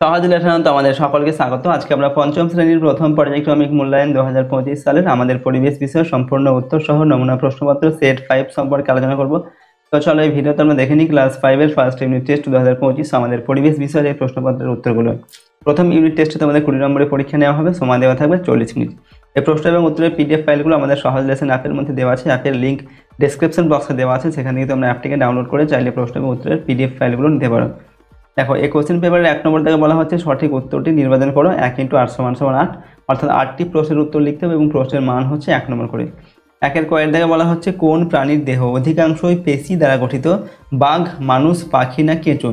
সহজ লেখান্ত আমাদের সকলকে স্বাগত। আজকে আমরা পঞ্চম শ্রেণীর প্রথম পর্যায়ক্রমিক মূল্যায়ন 2025 সালের আমাদের পরিবেশ বিষয় সম্পূর্ণ উত্তর সহ নমুনা প্রশ্নপত্র সেট 5 সম্পর্কে আলোচনা করব। তো চলো এই ভিডিওতে আমরা দেখে নিই ক্লাস 5 এর ফার্স্ট ইউনিট টেস্ট 2025 আমাদের পরিবেশ বিষয়ের এই প্রশ্নপত্রের উত্তরগুলো। প্রথম ইউনিট টেস্টে তোমাদের 20 নম্বরের পরীক্ষা নেওয়া হবে, সময় দেওয়া থাকবে 40 মিনিট। এই প্রশ্ন এবং উত্তরের পিডিএফ ফাইলগুলো আমাদের সহজ লেসন অ্যাপের মধ্যে দেওয়া আছে। অ্যাপের লিঙ্ক ডেসক্রিপশন বক্সে দেওয়া আছে, সেখান থেকে তোমরা অ্যাপটিকে ডাউনলোড করে চাইলে প্রশ্ন এবং উত্তরের পিডিএফ ফাইলগুলো নিতে পারো। দেখো, এই কোশ্চেন পেপারের 1 নম্বর থেকে বলা হচ্ছে সঠিক উত্তরটি নির্বাচন করো। 1 × 8 = 8, অর্থাৎ 8টি প্রশ্নের উত্তর লিখতে হবে এবং প্রশ্নের মান হচ্ছে 1 নম্বর করে। 1 কয়ের থেকে বলা হচ্ছে কোন প্রাণীর দেহ অধিকাংশই পেশি দ্বারা গঠিত? বাঘ, মানুষ, পাখি না কেঁচো?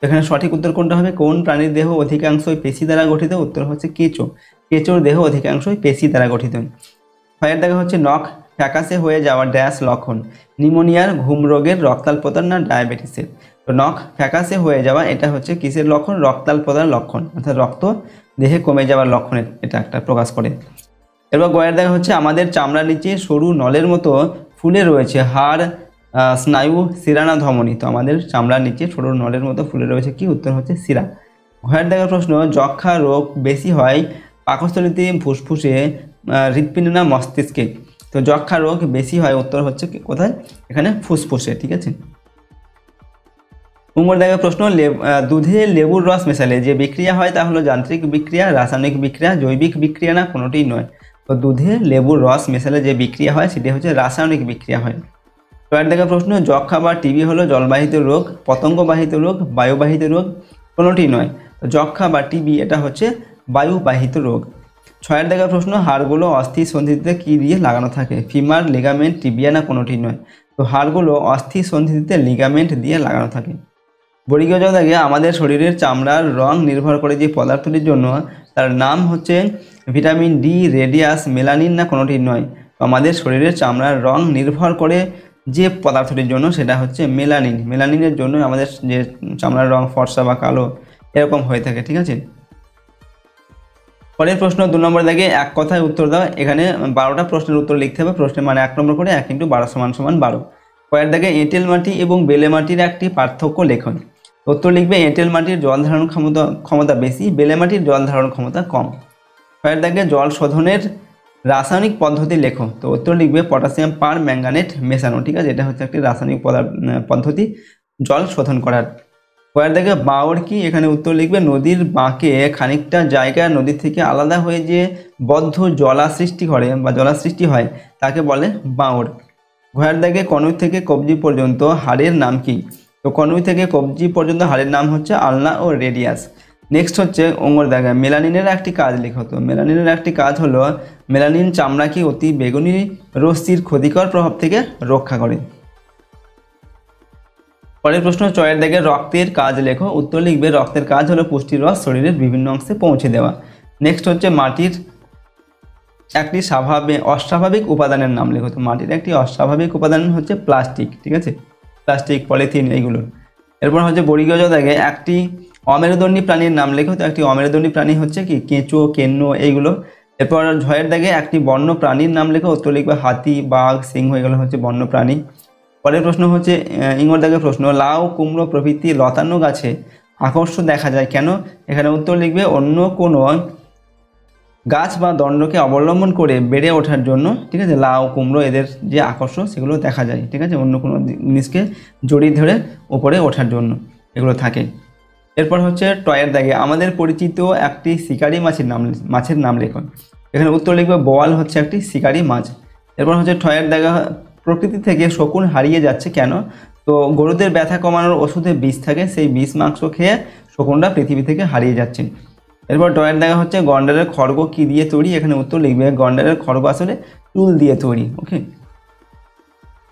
এখানে সঠিক উত্তর কোনটা হবে? কোন প্রাণীর দেহ অধিকাংশই পেশি দ্বারা গঠিত? উত্তর হচ্ছে কেঁচো। কেঁচোর দেহ অধিকাংশই পেশি দ্বারা গঠিত। 6 দেখা হচ্ছে নখ ফ্যাকাশে হয়ে যাওয়ার ড্যাশ লক্ষণ? নিউমোনিয়ার, ঘুম রোগের, রক্তাল্পতার না ডায়াবেটিসের? তো নখ ফ্যাকাশে হয়ে যাওয়া এটা হচ্ছে কিসের লক্ষণ? রক্তাল্পতার লক্ষণ, অর্থাৎ রক্ত দেহে কমে যাওয়ার লক্ষণের এটা একটা প্রকাশ করে। এরপর গয়ের দেখা হচ্ছে আমাদের চামড়ার নিচে সরু নলের মতো ফুলে রয়েছে হাড়, স্নায়ু, শিরা না ধমনী? তো আমাদের চামড়ার নিচে সরু নলের মতো ফুলে রয়েছে কি? উত্তর হচ্ছে শিরা। ঘয়ের দেখার প্রশ্ন যক্ষা রোগ বেশি হয় পাকস্থলীতে, ফুসফুসে, হৃৎপিণ্ডে না মস্তিষ্কে? তো যক্ষা রোগ বেশি হয় উত্তর হচ্ছে কোথায়? এখানে ফুসফুসে, ঠিক আছে। উমর দেখার প্রশ্ন দুধে লেবুর রস মেশালে যে বিক্রিয়া হয় তা হলো যান্ত্রিক বিক্রিয়া, রাসায়নিক বিক্রিয়া, জৈবিক বিক্রিয়া না কোনোটিই নয়? তো দুধে লেবুর রস মেশালে যে বিক্রিয়া হয় সেটি হচ্ছে রাসায়নিক বিক্রিয়া হয়। এবার দেখা প্রশ্ন যক্ষা বা টিবি হলো জলবাহিত রোগ, পতঙ্গবাহিত রোগ, বায়ুবাহিত রোগ? কোনোটি নয়। তো যক্ষা বা টিবি এটা হচ্ছে বায়ুবাহিত রোগ। 6 দেখা প্রশ্ন হাড়গুলো অস্থি সন্ধিতে কি দিয়ে লাগানো থাকে? ফিমার, লিগামেন্ট, টিবিয়া না কোনোটি নয়? তো হাড়গুলো অস্থি সন্ধিতে লিগামেন্ট দিয়ে লাগানো থাকে। বর্গীয় জ দাগে আমাদের শরীরের চামড়ার রং নির্ভর করে যে পদার্থটির জন্য তার নাম হচ্ছে ভিটামিন ডি, রেডিয়াস, মেলানিন না কোনোটি নয়? তো আমাদের শরীরের চামড়ার রং নির্ভর করে যে পদার্থটির জন্য সেটা হচ্ছে মেলানিন। মেলানিনের জন্য আমাদের যে চামড়ার রং ফর্সা বা কালো এরকম হয়ে থাকে, ঠিক আছে। পরের প্রশ্ন 2 নম্বর দাগে এক কথায় উত্তর দাও। এখানে 12টা প্রশ্নের উত্তর লিখতে হবে। প্রশ্নের মানে 1 নম্বর করে 1 × 12 = 12। কয়ের দাগে এঁটেল মাটি এবং বেলে মাটির একটি পার্থক্য লেখন? উত্তর লিখবে এঁটেল মাটির জল ধারণ ক্ষমতা বেশি, বেলে মাটির জল ধারণ ক্ষমতা কম। কয়ের দাগে জল শোধনের রাসায়নিক পদ্ধতি লেখো? তো উত্তর লিখবে পটাশিয়াম পার ম্যাঙ্গানেট মেশানো, ঠিক আছে। এটা হচ্ছে একটি রাসায়নিক পদ্ধতি জল শোধন করার। কয়ের দাগে বাওড় কি? এখানে উত্তর লিখবে নদীর বাঁকে খানিকটা জায়গা নদী থেকে আলাদা হয়ে যে বদ্ধ জলা সৃষ্টি করে বা জলা সৃষ্টি হয় তাকে বলে বাওড়। ঘয়ের দাগে কনুই থেকে কবজি পর্যন্ত হাড়ের নাম কি? তো কনুই থেকে কবজি পর্যন্ত হাড়ের নাম হচ্ছে আলনা ও রেডিয়াস। নেক্সট হচ্ছে ওঙর দাগে মেলানিনের একটি কাজ লিখো। তো মেলানিনের একটি কাজ হলো মেলানিন চামড়াকে অতি বেগুনি রশ্মির ক্ষতিকর প্রভাব থেকে রক্ষা করে। পরের প্রশ্ন 6 দাগে রক্তের কাজ লেখো? উত্তর লিখবে রক্তের কাজ হলো পুষ্টির রস শরীরের বিভিন্ন অংশে পৌঁছে দেওয়া। নেক্সট হচ্ছে মাটির একটি অস্বাভাবিক উপাদানের নাম লেখো। তো মাটির একটি অস্বাভাবিক উপাদান হচ্ছে প্লাস্টিক, ঠিক আছে। প্লাস্টিক, পলিথিন এইগুলো। এরপর হচ্ছে বর্গীয় জ দাগে একটি অমেরুদণ্ডী প্রাণীর নাম লেখো। তো একটি অমেরুদণ্ডী প্রাণী হচ্ছে কি? কেঁচো, কেন্ন এইগুলো। এরপর ঝয়ের দাগে একটি বন্য প্রাণীর নাম লেখো। উত্তর লিখবে হাতি, বাঘ, সিংহ এগুলো হচ্ছে বন্য প্রাণী। পরের প্রশ্ন হচ্ছে ইঙ্গর দাগের প্রশ্ন লাউ, কুমড়ো প্রভৃতি লতানো গাছে আকর্ষণ দেখা যায় কেন? এখানে উত্তর লিখবে অন্য কোনো গাছ বা দণ্ডকে অবলম্বন করে বেড়ে ওঠার জন্য, ঠিক আছে। লাউ, কুমড়ো এদের যে আকর্ষণ সেগুলো দেখা যায়, ঠিক আছে। অন্য কোনো জিনিসকে জড়িয়ে ধরে উপরে ওঠার জন্য এগুলো থাকে। এরপর হচ্ছে টয়ের দাগে আমাদের পরিচিত একটি শিকারি মাছের নাম লেখো। এখানে উত্তর লিখবে বোয়াল হচ্ছে একটি শিকারি মাছ। এরপর হচ্ছে টয়ের দাগা প্রকৃতি থেকে শকুন হারিয়ে যাচ্ছে কেন? তো গরুদের ব্যথা কমানোর ওষুধে বিষ থাকে, সেই বিষ মাংস খেয়ে শকুনরা পৃথিবী থেকে হারিয়ে যাচ্ছে। এরপর টয়ের দেখা হচ্ছে গন্ডারের খড়গ কি দিয়ে তৈরি? এখানে উত্তর লিখবে গন্ডারের খড়গ আসলে টুল দিয়ে তৈরি, ওকে।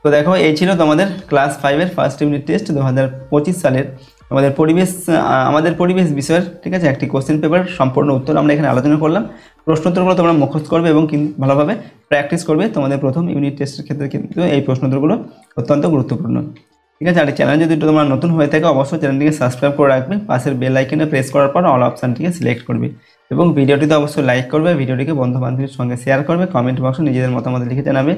তো দেখো এই ছিল তোমাদের ক্লাস 5 এর ফার্স্ট ইউনিট টেস্ট 2025 সালের আমাদের পরিবেশ বিষয়ের, ঠিক আছে, একটি কোশ্চেন পেপার সম্পূর্ণ উত্তর আমরা এখানে আলোচনা করলাম। প্রশ্নোত্তরগুলো তোমরা মুখস্থ করবে এবং ভালোভাবে প্র্যাকটিস করবে। তোমাদের প্রথম ইউনিট টেস্টের ক্ষেত্রে কিন্তু এই প্রশ্নোত্তরগুলো অত্যন্ত গুরুত্বপূর্ণ, ঠিক আছে। আর এই চ্যানেল যদি তোমরা নতুন হয়ে থাকে অবশ্যই চ্যানেলটিকে সাবস্ক্রাইব করে রাখবে, পাশের বেল আইকনে প্রেস করার পর অল অপশানটিকে সিলেক্ট করবে এবং ভিডিওটিতে অবশ্যই লাইক করবে, ভিডিওটিকে বন্ধু বান্ধবীর সঙ্গে শেয়ার করবে, কমেন্ট বক্সে নিজেদের মতামত লিখে জানাবে।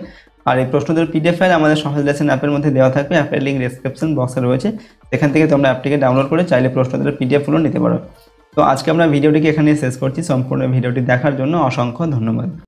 আর এই প্রশ্নোত্তর পিডিএফ ফাইল আমাদের সহজ লেসন অ্যাপের মধ্যে দেওয়া থাকবে, অ্যাপের লিঙ্ক ডেসক্রিপশন বক্সে রয়েছে, সেখান থেকে তোমরা অ্যাপটিকে ডাউনলোড করে চাইলে প্রশ্নোত্তরের পিডিএফগুলো নিতে পারো। তো আজকে আমরা ভিডিওটিকে এখানে শেষ করছি। সম্পূর্ণ ভিডিওটি দেখার জন্য অসংখ্য ধন্যবাদ।